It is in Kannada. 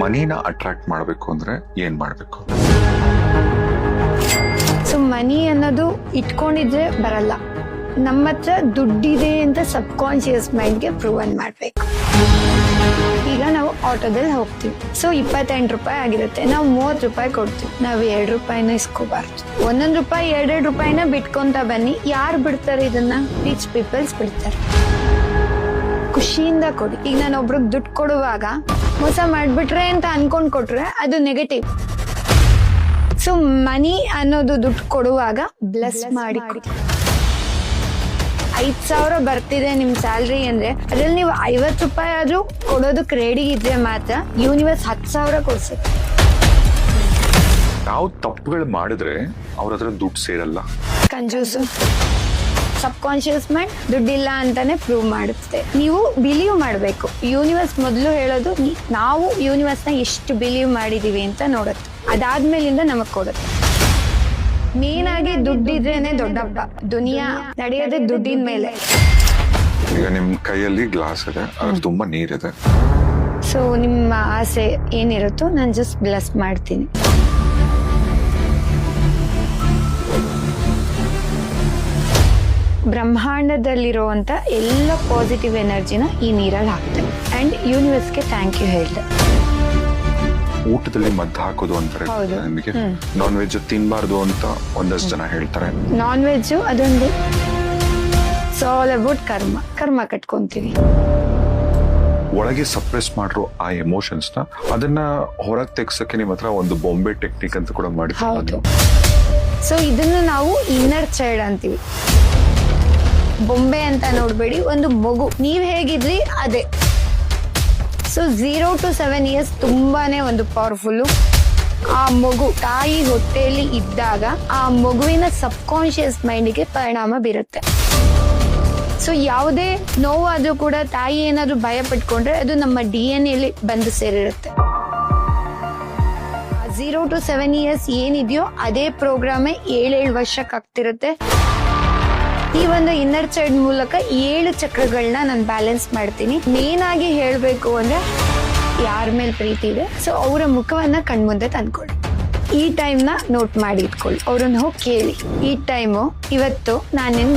ಮನಿನ ಅಟ್ರಾಕ್ಟ್ ಮಾಡಬೇಕು ಅಂದ್ರೆ ಏನ್ ಮಾಡ್ಬೇಕು? ಸೊ ಮನಿ ಅನ್ನೋದು ಇಟ್ಕೊಂಡಿದ್ರೆ ಬರಲ್ಲ, ನಮ್ಮ ಹತ್ರ ದುಡ್ಡಿದೆ ಅಂತ ಸಬ್ ಕಾನ್ಶಿಯಸ್ ಮೈಂಡ್ಗೆ ಪ್ರೂವನ್ ಮಾಡ್ಬೇಕು. ಈಗ ನಾವು ಆಟೋದಲ್ಲಿ ಹೋಗ್ತೀವಿ, ಸೊ 28 ರೂಪಾಯಿ ಆಗಿರುತ್ತೆ, ನಾವು 30 ರೂಪಾಯಿ ಕೊಡ್ತೀವಿ, ನಾವು 2 ರೂಪಾಯಿನ ಇಸ್ಕೋಬಾರ್ದು. 1 ರೂಪಾಯಿ 2 ರೂಪಾಯಿನ ಬಿಟ್ಕೊಂತ ಬನ್ನಿ. ಯಾರು ಬಿಡ್ತಾರೆ ಇದನ್ನ? ರಿಚ್ ಪೀಪಲ್ಸ್ ಬಿಡ್ತಾರೆ. ಖುಷಿಯಿಂದ ಕೊಡಿ. ಈಗ ನಾನು ಒಬ್ರಿಗೆ ದುಡ್ಡು ಕೊಡುವಾಗ ಮೋಸ ಮಾಡ್ಬಿಟ್ರೆ ಅಂತ ಅನ್ಕೊಂಡ್ ಕೊಟ್ರೆ ಅದು ನೆಗೆಟಿವ್. ಸೊ ಮನಿ ಅನ್ನೋದು ದುಡ್ಡು ಕೊಡುವಾಗ ಬ್ಲೆಸ್ ಮಾಡಿ ಕೊಡಿ. 5,000 ಬರ್ತಿದೆ ನಿಮ್ ಸ್ಯಾಲ್ರಿ ಅಂದ್ರೆ ಅದ್ರಲ್ಲಿ ನೀವು 50 ರೂಪಾಯಿ ಆದ್ರೂ ಕೊಡೋದಕ್ಕೆ ರೆಡಿ ಇದ್ರೆ ಮಾತ್ರ ಯೂನಿವರ್ಸ್ 10,000 ಕೊಡ್ಸುತ್ತೆ. ನಾವು ತಪ್ಪುಗಳು ಮಾಡಿದ್ರೆ ಅವ್ರ ಹತ್ರ ದುಡ್ಡು ಸೇರಲ್ಲ. ಕಂಜೂಸು ಸಬ್ ಕಾನ್ಶಿಯಸ್ ಮೈಂಡ್ ದುಡ್ಡಿಲ್ಲ ಅಂತಾನೆ ಪ್ರೂವ್ ಮಾಡುತ್ತೆ. ನೀವು ಬಿಲೀವ್ ಮಾಡಬೇಕು. ಯೂನಿವರ್ಸ್ ಮೊದಲು ಹೇಳೋದು ನಾವು ಯೂನಿವರ್ಸ್ ನ ಎಷ್ಟು ಬಿಲೀವ್ ಮಾಡಿದೀವಿ ಅಂತ ನೋಡುತ್ತೆ, ಅದಾದ್ಮೇಲಿಂದ ನಮಗ್ ಕೊಡುತ್ತೆ. ಮೇನ್ ಆಗಿ ದುಡ್ಡಿದ್ರೇನೆ ದೊಡ್ಡಪ್ಪ. ದುನಿಯಾ ನಡೆಯೋದೇ ದುಡ್ಡಿನ ಮೇಲೆ. ಈಗ ನಿಮ್ ಕೈಯಲ್ಲಿ ಗ್ಲಾಸ್ ಇದೆ, ಅದ್ರಲ್ಲಿ ತುಂಬಾ ನೀರಿದೆ. ಸೊ ನಿಮ್ಮ ಆಸೆ ಏನಿರುತ್ತೋ ನಾನು ಜಸ್ಟ್ ಬ್ಲೆಸ್ ಮಾಡ್ತೀನಿ. ಬ್ರಹ್ಮಾಂಡದಲ್ಲಿರುವಂತ ಎಲ್ಲ ಪಾಸಿಟಿವ್ ಎನರ್ಜಿನ ಈ ನೀರಲ್ಲಿ ಹಾಕ್ತೇನೆ ಅಂಡ್ ಯೂನಿವರ್ಸ್ಗೆ ಥ್ಯಾಂಕ್ ಯು ಹೇಳ್ದೆ. ಊಟದಲ್ಲಿ ಮದ್ದು ಹಾಕೋದು ಅಂತಾರೆ ನಿಮಗೆ. ನಾನ್ ವೆಜ್ ತಿನ್ಬಾರ್ದು ಅಂತ ಒಂದಷ್ಟು ಜನ ಹೇಳ್ತಾರೆ. ನಾನ್ ವೆಜ್ ಅದೊಂದು ಆಲ್ ಅಬೌಟ್ ಕರ್ಮ ಕಟ್ಕೊಂತೀವಿ. ಒಳಗೆ ಸಪ್ರೆಸ್ ಮಾಡಿರೋ ಆ ಎಮೋಷನ್ಸ್ ನ ಅದನ್ನ ಹೊರಗೆ ತೆಗ್ಸಕ್ಕೆ ನಿಮ್ಮ ಹತ್ರ ಒಂದು ಬೊಂಬೆ ಟೆಕ್ನಿಕ್ ಅಂತ ಕೂಡ ಮಾಡಿ. ಸೊ ಇದನ್ನ ನಾವು ಇನ್ನರ್ ಚೈಲ್ಡ್ ಅಂತೀವಿ. ಬೊಂಬೆ ಅಂತ ನೋಡ್ಬೇಡಿ, ಒಂದು ಮಗು. ನೀವ್ ಹೇಗಿದ್ರಿ ಅದೇ. ಸೊ 0 to 7 years ತುಂಬಾನೇ ಒಂದು ಪವರ್ಫುಲ್. ಆ ಮಗು ತಾಯಿ ಹೊಟ್ಟೆಯಲ್ಲಿ ಇದ್ದಾಗ ಆ ಮಗುವಿನ ಸಬ್ ಕಾನ್ಶಿಯಸ್ ಮೈಂಡ್ಗೆ ಪರಿಣಾಮ ಬೀರುತ್ತೆ. ಸೊ ಯಾವುದೇ ನೋವಾದ್ರೂ ಕೂಡ ತಾಯಿ ಏನಾದ್ರೂ ಭಯ ಪಟ್ಕೊಂಡ್ರೆ ಅದು ನಮ್ಮ DNA ಯಲ್ಲಿ ಬಂದು ಸೇರಿರುತ್ತೆ. 0 to 7 years ಏನಿದೆಯೋ ಅದೇ ಪ್ರೋಗ್ರಾಮೇ 7 ವರ್ಷಕ್ಕೆ ಆಗ್ತಿರುತ್ತೆ. ಈ ಒಂದು ಇನ್ನರ್ ಚೈಲ್ಡ್ ಮೂಲಕ 7 ಚಕ್ರಗಳನ್ನ ನಾನು ಬ್ಯಾಲೆನ್ಸ್ ಮಾಡ್ತೀನಿ. ಮೇನ್ ಆಗಿ ಹೇಳ್ಬೇಕು ಅಂದ್ರೆ ಯಾರ ಮೇಲೆ ಪ್ರೀತಿ ಇದೆ ಸೊ ಅವರ ಮುಖವನ್ನ ಕಣ್ಮುಂದೆ ತಂದ್ಕೊಳ್ಳಿ. ಈ ಟೈಮ್ ನ ನೋಟ್ ಮಾಡಿ ಇಟ್ಕೊಳ್ಳಿ. ಅವ್ರನ್ನ ಹೋಗಿ ಕೇಳಿ, ಈ ಟೈಮು ಇವತ್ತು ನಾನು ನಿನ್